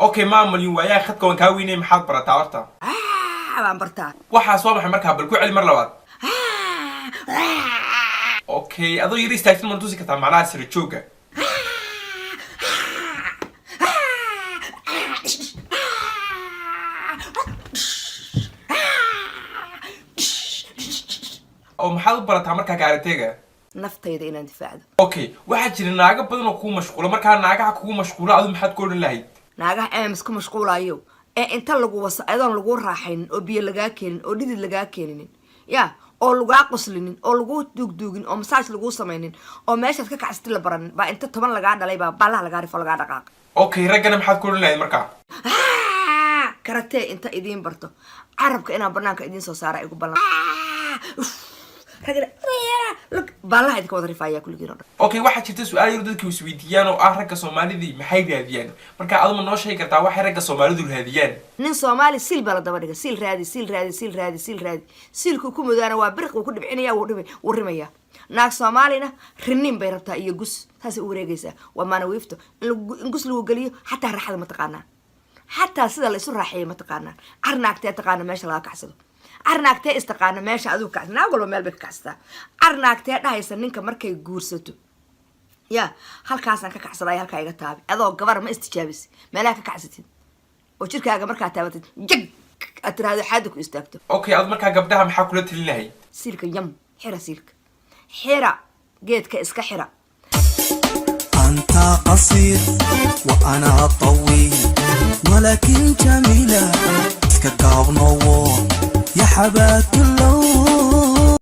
اوكي ماما اليوم ويا خدك وان كاويني محاد برتا horta waan bartaa waxa soo baxay markaa bal ku celi mar labaad okay adoo yiri istaagtin mar tusi kartaa macnaha sir jooga oo maxaad u barataa markaa gaariteega naftayda inaan difaacdo okay waxa jira naaga badan oo ku mashquula markaa naagaha kugu mashquula adu maxaad ku oran lahayd naagaha eemis ku mashquulayo inta lagu wasa adoon lagu raaxayn oo biyo laga keenin oo dhidid laga keenin ya oo lagu qoslinin oo lagu dugdugin oo massage lagu sameeynin oo meeshaad ka kacsatay la baran ba inta 10 laga dhalay ba balaha laga rifo laga dhaqaaq okay ragana maxaad ku oran lahayd markaa karate inta idin barto carabka inaan banaanka idin soo saara igu balan ragana look balaha idin ka wada rifaya kulligiin okay waxa jirta su'aal yar dadku isweydiiyaan oo ragga Soomaalida maxay raadiyaan marka aad ma noo sheegi kartaa waxa ragga Soomaalidu raadiyaan nin Soomaali sil bala daba dhiga sil raadi silku ku mudaana waa birq uu ku dhibcinaya uu rimaya naag Soomaalina rinin bay rabtaa iyo gus taasi u wareegaysa waa maana wiifto in gus lagu galiyo hatta raaxada ma taqaanaa hatta sida la isu raaxeeyo ma taqaanaa arnaagtay taqaana meesha laga kacsado arnaagtay istaqaana meesha adigu ka naag walba meel bay ka kacsata arnaagtay dhahaysa ninka markay guursato ya halkaasaan ka kacsaday halka iga taabi adoo gabar ma istijaabis meelaha ka kacsatid oo jirkaaga markaa taabatid jag atraado xad ku istaagto okay ad markaa gabdhaha maxaa kula talinahay silka yam xira silka xira geedka iska xira أنت قصير وأنا طويل ولكن جميلة كقاو نور يا حبات اللون